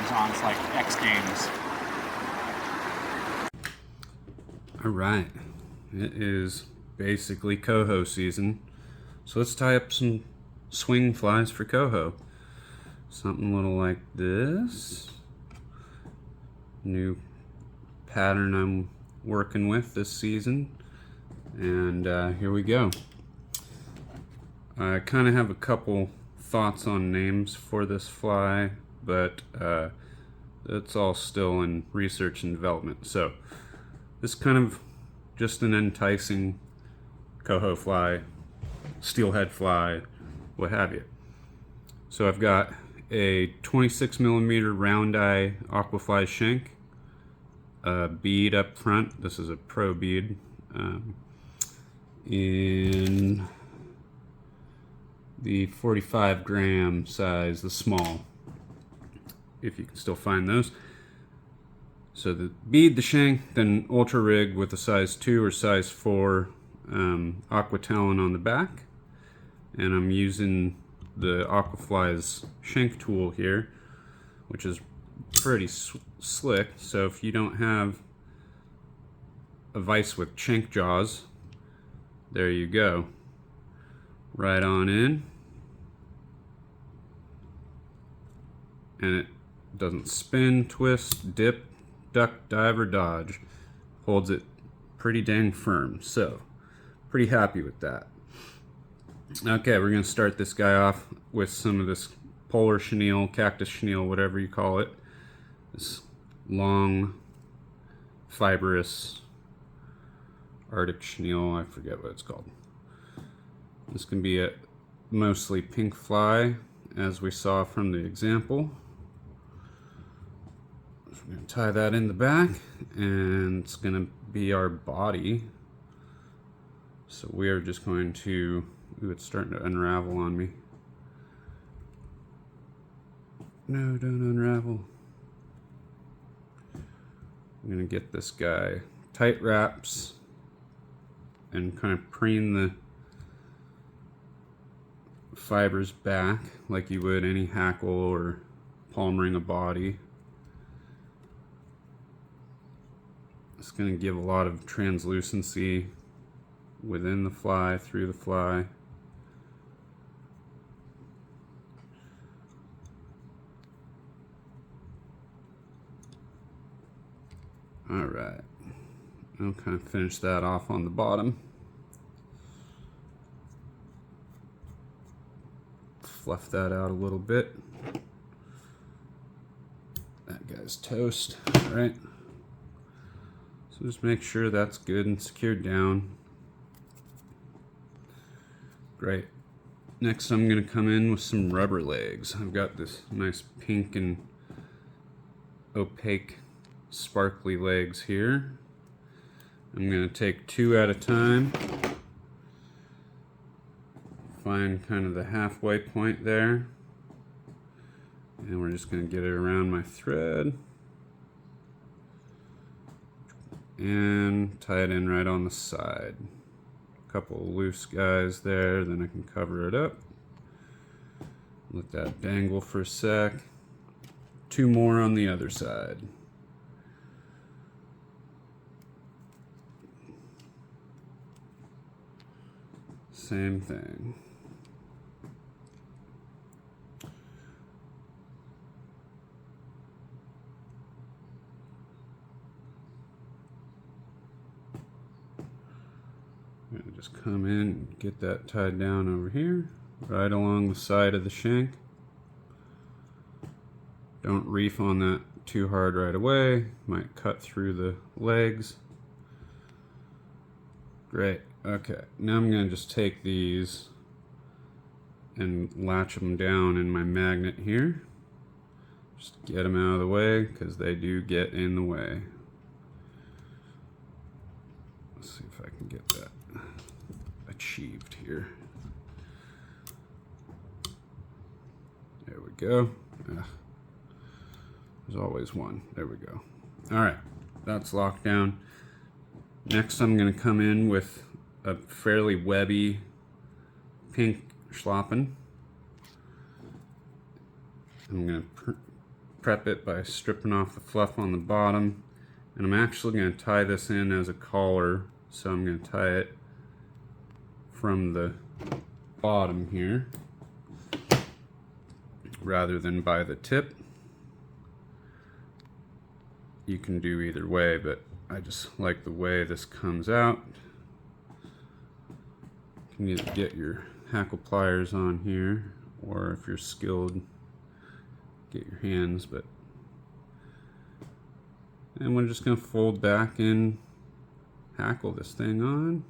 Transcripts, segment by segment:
games on. It's like X Games. All right, it is basically coho season, so let's tie up some swing flies for coho. Something a little like this. New pattern I'm working with this season, and here we go. I kind of have a couple thoughts on names for this fly, but it's all still in research and development. So this is kind of just an enticing coho fly, steelhead fly, what have you. So I've got a 26 millimeter round eye aqua fly shank, a bead up front. This is a pro bead, in the 45 gram size, the small, if you can still find those. So the bead, the shank, then ultra rig with a size 2 or size 4 aqua talon on the back. And I'm using the Aquafly's shank tool here, which is pretty slick. So if you don't have a vise with shank jaws, there you go. Right on in. And it doesn't spin, twist, dip, duck, dive, or dodge. Holds it pretty dang firm. So, pretty happy with that. Okay, we're going to start this guy off with some of this polar chenille, cactus chenille, whatever you call it. This long, fibrous Arctic chenille, I forget what it's called. This can be a mostly pink fly, as we saw from the example. So we're going to tie that in the back, and it's going to be our body. So we are just going to, ooh, it's starting to unravel on me. No, don't unravel. I'm going to get this guy tight wraps and kind of preen the fibers back like you would any hackle or palm ring a body. It's going to give a lot of translucency within the fly, through the fly. All right, I'll kind of finish that off on the bottom. Fluff that out a little bit. That guy's toast, all right? So just make sure that's good and secured down. Great. Next I'm going to come in with some rubber legs. I've got this nice pink and opaque sparkly legs here. I'm going to take 2 at a time. Find kind of the halfway point there. And we're just going to get it around my thread. And tie it in right on the side. A couple of loose guys there, then I can cover it up. Let that dangle for a sec. 2 more on the other side. Same thing. I'm gonna just come in and get that tied down over here, right along the side of the shank. Don't reef on that too hard right away, might cut through the legs. Great, okay, now I'm gonna just take these and latch them down in my magnet here. Just get them out of the way, because they do get in the way. Let's see if I can get that achieved here. There we go. There's always one. There we go. All right, that's locked down. Next, I'm going to come in with a fairly webby pink schlappen. I'm going to prep it by stripping off the fluff on the bottom. And I'm actually going to tie this in as a collar. So I'm going to tie it from the bottom here rather than by the tip. You can do either way, but I just like the way this comes out. You can either get your hackle pliers on here, or if you're skilled, get your hands, and we're just going to fold back and hackle this thing on,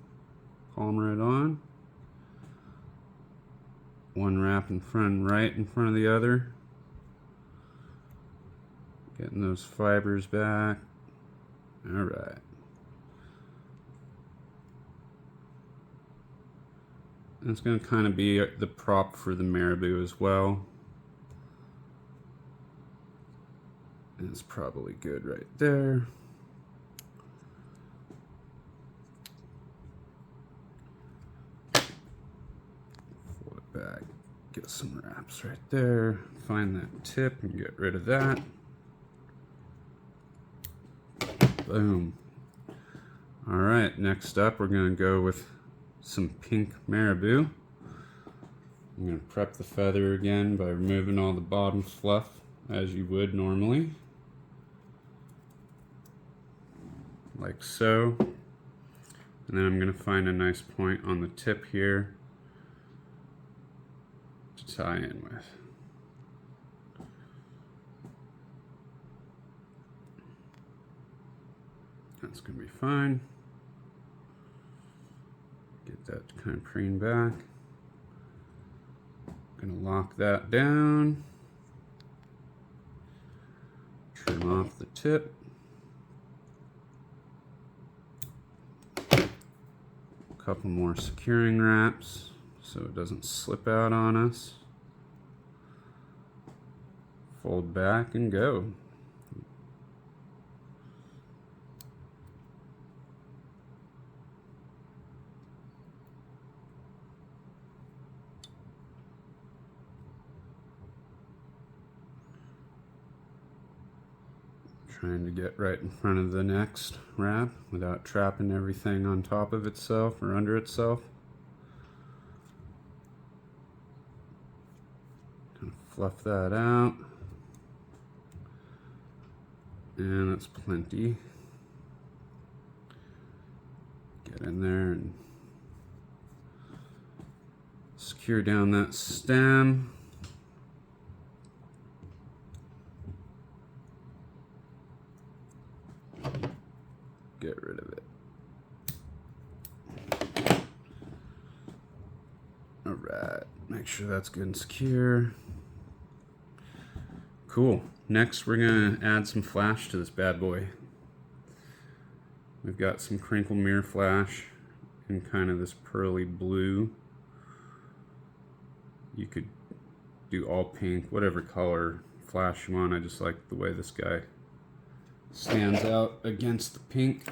palmer it on. One wrap in front, right in front of the other. Getting those fibers back. All right. And it's going to kind of be the prop for the marabou as well. And it's probably good right there. Fold it back. Get some wraps right there. Find that tip and get rid of that. Boom. All right, next up we're going to go with some pink marabou. I'm going to prep the feather again by removing all the bottom fluff as you would normally. Like so. And then I'm going to find a nice point on the tip here to tie in with. That's going to be fine. Get that kind of preen back. Going to lock that down. Trim off the tip. A couple more securing wraps so it doesn't slip out on us. Fold back and go. Trying to get right in front of the next wrap without trapping everything on top of itself or under itself. Kind of fluff that out. And that's plenty. Get in there and secure down that stem. Get rid of it. Alright, make sure that's good and secure. Cool. Next we're going to add some flash to this bad boy. We've got some crinkle mirror flash in kind of this pearly blue. You could do all pink, whatever color flash you want. I just like the way this guy stands out against the pink.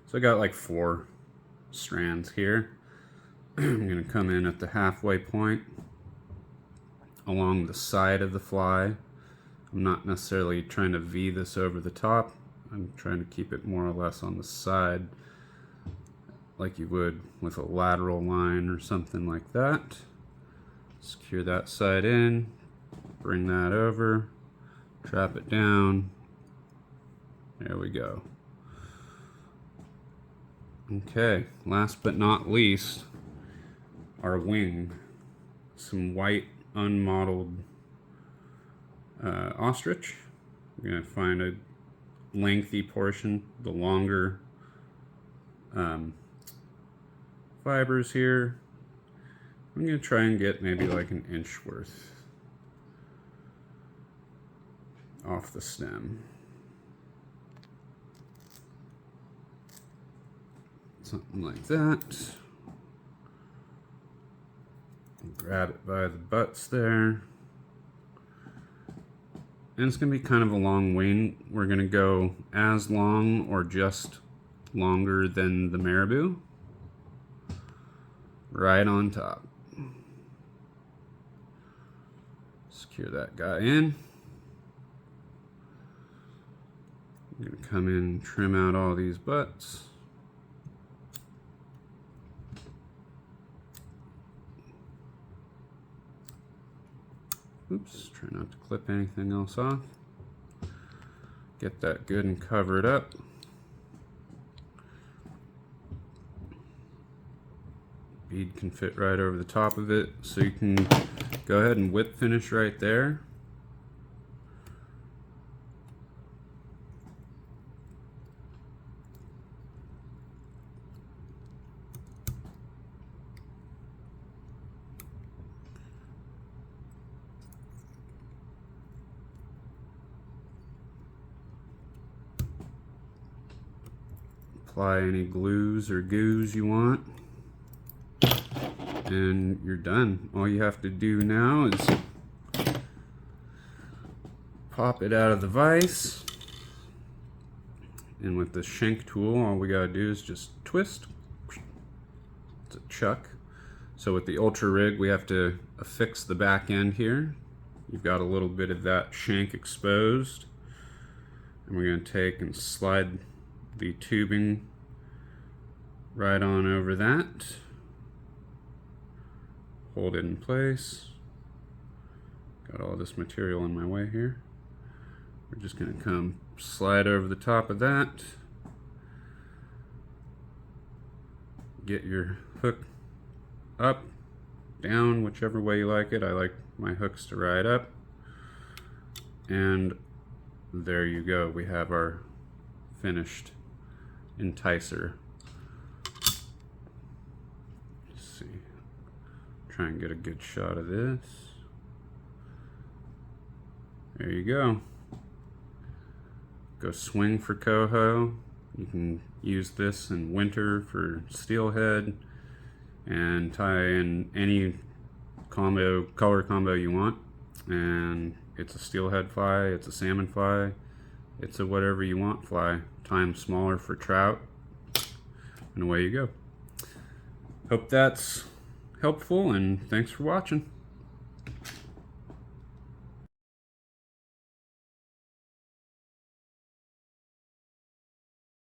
So I got like 4 strands here. I'm going to come in at the halfway point along the side of the fly. I'm not necessarily trying to V this over the top. I'm trying to keep it more or less on the side like you would with a lateral line or something like that. Secure that side in, bring that over, trap it down. There we go. Okay, last but not least, our wing. Some white unmottled ostrich. We're going to find a lengthy portion, the longer fibers here. I'm going to try and get maybe like an inch worth off the stem. Something like that. Grab it by the butts there. And it's going to be kind of a long wing. We're going to go as long or just longer than the marabou. Right on top. Secure that guy in. I'm going to come in and trim out all these butts. Oops, try not to clip anything else off. Get that good and covered up. Bead can fit right over the top of it, so you can go ahead and whip finish right there. Apply any glues or goos you want, and you're done. All you have to do now is pop it out of the vise, and with the shank tool, all we gotta do is just twist. It's a chuck. So with the ultra rig, we have to affix the back end here. You've got a little bit of that shank exposed, and we're gonna take and slide the tubing right on over that. Hold it in place. Got all this material in my way here. We're just going to come slide over the top of that. Get your hook up, down, whichever way you like it. I like my hooks to ride up. And there you go. We have our finished enticer. Let's see. Try and get a good shot of this. There you go. Go swing for coho. You can use this in winter for steelhead and tie in any color combo you want. And it's a steelhead fly, it's a salmon fly, it's a whatever you want fly. Time smaller for trout, and away you go. Hope that's helpful, and thanks for watching.